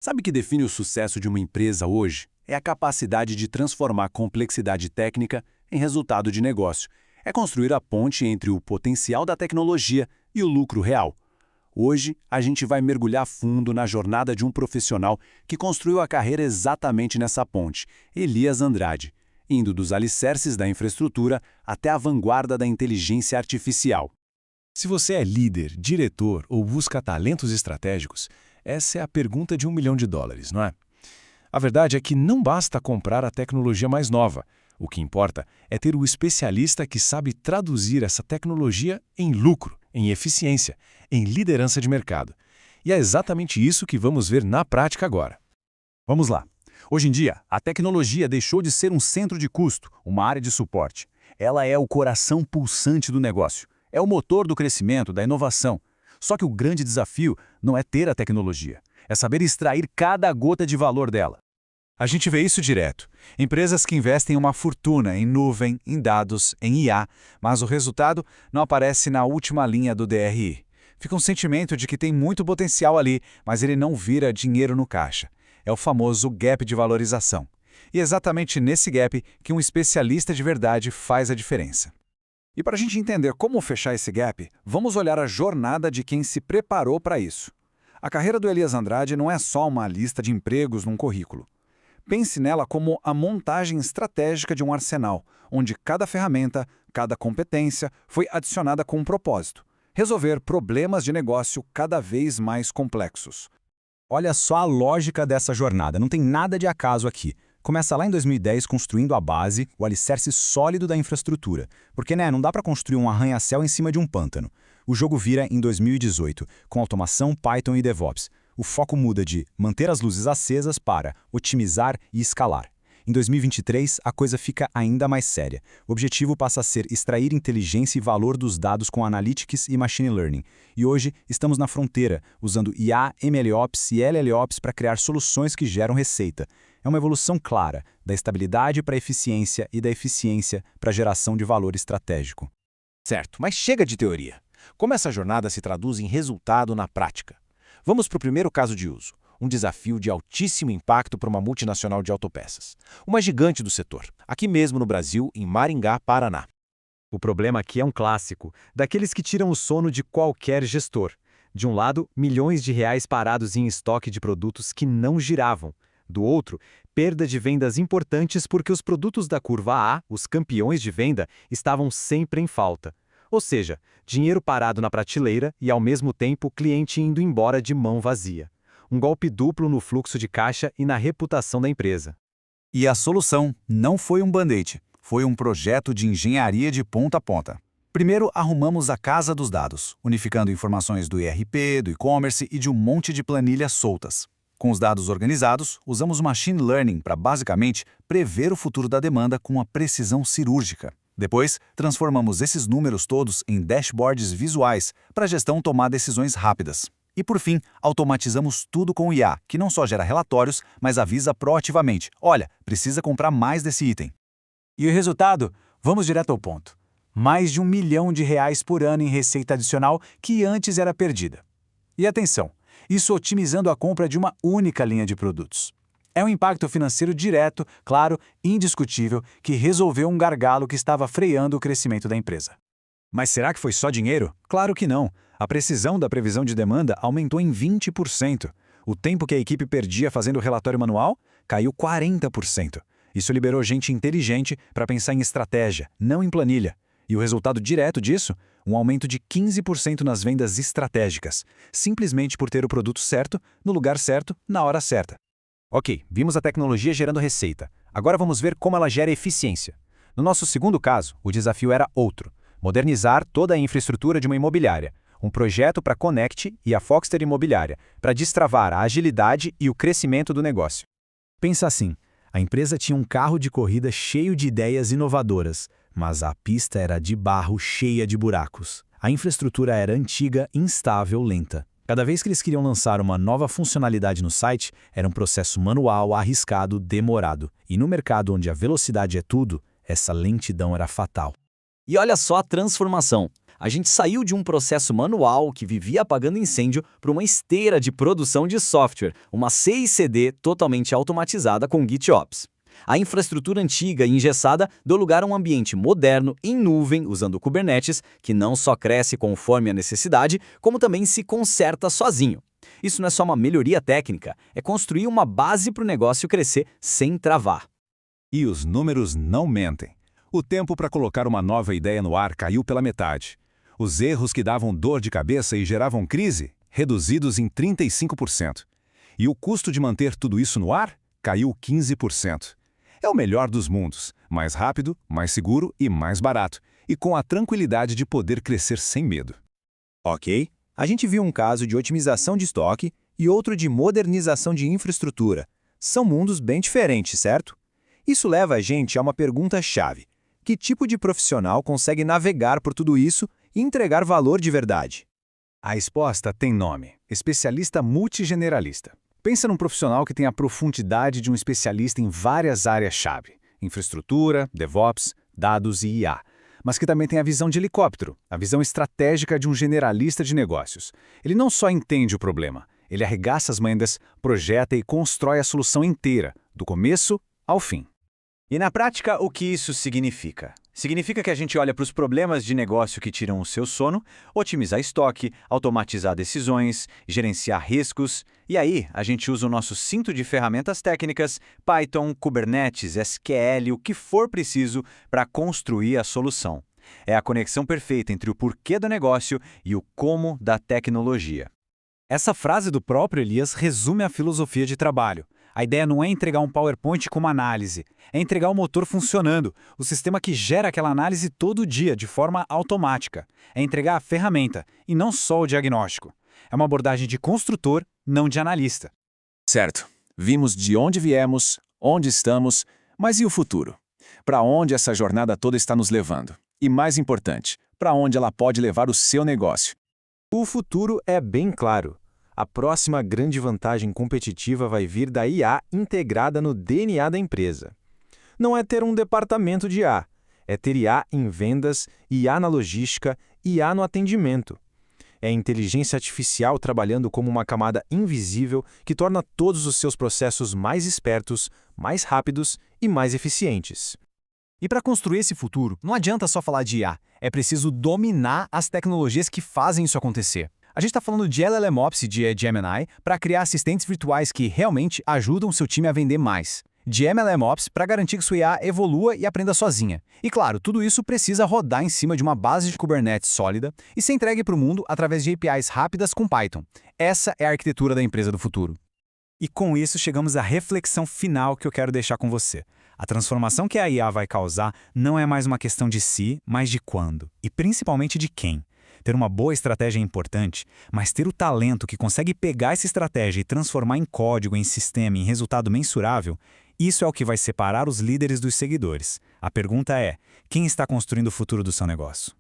Sabe o que define o sucesso de uma empresa hoje? É a capacidade de transformar complexidade técnica em resultado de negócio. É construir a ponte entre o potencial da tecnologia e o lucro real. Hoje, a gente vai mergulhar fundo na jornada de um profissional que construiu a carreira exatamente nessa ponte, Elias Andrade, indo dos alicerces da infraestrutura até a vanguarda da inteligência artificial. Se você é líder, diretor ou busca talentos estratégicos, essa é a pergunta de $1 milhão, não é? A verdade é que não basta comprar a tecnologia mais nova. O que importa é ter o especialista que sabe traduzir essa tecnologia em lucro, em eficiência, em liderança de mercado. E é exatamente isso que vamos ver na prática agora. Vamos lá. Hoje em dia, a tecnologia deixou de ser um centro de custo, uma área de suporte. Ela é o coração pulsante do negócio. É o motor do crescimento, da inovação. Só que o grande desafio não é ter a tecnologia, é saber extrair cada gota de valor dela. A gente vê isso direto. Empresas que investem uma fortuna em nuvem, em dados, em IA, mas o resultado não aparece na última linha do DRI. Fica um sentimento de que tem muito potencial ali, mas ele não vira dinheiro no caixa. É o famoso gap de valorização. E é exatamente nesse gap que um especialista de verdade faz a diferença. E para a gente entender como fechar esse gap, vamos olhar a jornada de quem se preparou para isso. A carreira do Elias Andrade não é só uma lista de empregos num currículo. Pense nela como a montagem estratégica de um arsenal, onde cada ferramenta, cada competência foi adicionada com um propósito: resolver problemas de negócio cada vez mais complexos. Olha só a lógica dessa jornada, não tem nada de acaso aqui. Começa lá em 2010 construindo a base, o alicerce sólido da infraestrutura. Porque não dá para construir um arranha-céu em cima de um pântano. O jogo vira em 2018, com automação, Python e DevOps. O foco muda de manter as luzes acesas para otimizar e escalar. Em 2023, a coisa fica ainda mais séria. O objetivo passa a ser extrair inteligência e valor dos dados com Analytics e Machine Learning. E hoje, estamos na fronteira, usando IA, MLOps e LLOps para criar soluções que geram receita. É uma evolução clara, da estabilidade para a eficiência e da eficiência para a geração de valor estratégico. Certo, mas chega de teoria. Como essa jornada se traduz em resultado na prática? Vamos para o primeiro caso de uso. Um desafio de altíssimo impacto para uma multinacional de autopeças. Uma gigante do setor, aqui mesmo no Brasil, em Maringá, Paraná. O problema aqui é um clássico, daqueles que tiram o sono de qualquer gestor. De um lado, milhões de reais parados em estoque de produtos que não giravam. Do outro, perda de vendas importantes porque os produtos da curva A, os campeões de venda, estavam sempre em falta. Ou seja, dinheiro parado na prateleira e, ao mesmo tempo, o cliente indo embora de mão vazia. Um golpe duplo no fluxo de caixa e na reputação da empresa. E a solução não foi um band-aid, foi um projeto de engenharia de ponta a ponta. Primeiro, arrumamos a casa dos dados, unificando informações do ERP, do e-commerce e de um monte de planilhas soltas. Com os dados organizados, usamos o Machine Learning para, basicamente, prever o futuro da demanda com uma precisão cirúrgica. Depois, transformamos esses números todos em dashboards visuais para a gestão tomar decisões rápidas. E, por fim, automatizamos tudo com o IA, que não só gera relatórios, mas avisa proativamente: olha, precisa comprar mais desse item. E o resultado? Vamos direto ao ponto. Mais de R$1 milhão por ano em receita adicional que antes era perdida. E atenção, isso otimizando a compra de uma única linha de produtos. É um impacto financeiro direto, claro, indiscutível, que resolveu um gargalo que estava freando o crescimento da empresa. Mas será que foi só dinheiro? Claro que não. A precisão da previsão de demanda aumentou em 20%. O tempo que a equipe perdia fazendo o relatório manual caiu 40%. Isso liberou gente inteligente para pensar em estratégia, não em planilha. E o resultado direto disso? Um aumento de 15% nas vendas estratégicas, simplesmente por ter o produto certo, no lugar certo, na hora certa. Ok, vimos a tecnologia gerando receita. Agora vamos ver como ela gera eficiência. No nosso segundo caso, o desafio era outro: modernizar toda a infraestrutura de uma imobiliária. Um projeto para a Connect e a Foxter Imobiliária, para destravar a agilidade e o crescimento do negócio. Pensa assim, a empresa tinha um carro de corrida cheio de ideias inovadoras, mas a pista era de barro cheia de buracos. A infraestrutura era antiga, instável, lenta. Cada vez que eles queriam lançar uma nova funcionalidade no site, era um processo manual, arriscado, demorado. E no mercado onde a velocidade é tudo, essa lentidão era fatal. E olha só a transformação. A gente saiu de um processo manual que vivia apagando incêndio para uma esteira de produção de software, uma CI/CD totalmente automatizada com GitOps. A infraestrutura antiga e engessada deu lugar a um ambiente moderno, em nuvem, usando Kubernetes, que não só cresce conforme a necessidade, como também se conserta sozinho. Isso não é só uma melhoria técnica, é construir uma base para o negócio crescer sem travar. E os números não mentem. O tempo para colocar uma nova ideia no ar caiu pela metade. Os erros que davam dor de cabeça e geravam crise, reduzidos em 35%. E o custo de manter tudo isso no ar caiu 15%. É o melhor dos mundos, mais rápido, mais seguro e mais barato, e com a tranquilidade de poder crescer sem medo. Ok, a gente viu um caso de otimização de estoque e outro de modernização de infraestrutura. São mundos bem diferentes, certo? Isso leva a gente a uma pergunta-chave. Que tipo de profissional consegue navegar por tudo isso e entregar valor de verdade? A resposta tem nome: especialista multigeneralista. Pensa num profissional que tem a profundidade de um especialista em várias áreas-chave: infraestrutura, DevOps, dados e IA. Mas que também tem a visão de helicóptero, a visão estratégica de um generalista de negócios. Ele não só entende o problema, ele arregaça as mangas, projeta e constrói a solução inteira, do começo ao fim. E na prática, o que isso significa? Significa que a gente olha para os problemas de negócio que tiram o seu sono, otimizar estoque, automatizar decisões, gerenciar riscos, e aí a gente usa o nosso cinto de ferramentas técnicas, Python, Kubernetes, SQL, o que for preciso para construir a solução. É a conexão perfeita entre o porquê do negócio e o como da tecnologia. Essa frase do próprio Elias resume a filosofia de trabalho. A ideia não é entregar um PowerPoint com uma análise, é entregar o motor funcionando, o sistema que gera aquela análise todo dia, de forma automática. É entregar a ferramenta, e não só o diagnóstico. É uma abordagem de construtor, não de analista. Certo. Vimos de onde viemos, onde estamos, mas e o futuro? Para onde essa jornada toda está nos levando? E mais importante, para onde ela pode levar o seu negócio? O futuro é bem claro. A próxima grande vantagem competitiva vai vir da IA integrada no DNA da empresa. Não é ter um departamento de IA, é ter IA em vendas, IA na logística, IA no atendimento. É a inteligência artificial trabalhando como uma camada invisível que torna todos os seus processos mais espertos, mais rápidos e mais eficientes. E para construir esse futuro, não adianta só falar de IA, é preciso dominar as tecnologias que fazem isso acontecer. A gente está falando de LLMOps e de Gemini para criar assistentes virtuais que realmente ajudam seu time a vender mais. De MLMOps para garantir que sua IA evolua e aprenda sozinha. E claro, tudo isso precisa rodar em cima de uma base de Kubernetes sólida e ser entregue para o mundo através de APIs rápidas com Python. Essa é a arquitetura da empresa do futuro. E com isso chegamos à reflexão final que eu quero deixar com você. A transformação que a IA vai causar não é mais uma questão de se, mas de quando. E principalmente de quem. Ter uma boa estratégia é importante, mas ter o talento que consegue pegar essa estratégia e transformar em código, em sistema, em resultado mensurável, isso é o que vai separar os líderes dos seguidores. A pergunta é: quem está construindo o futuro do seu negócio?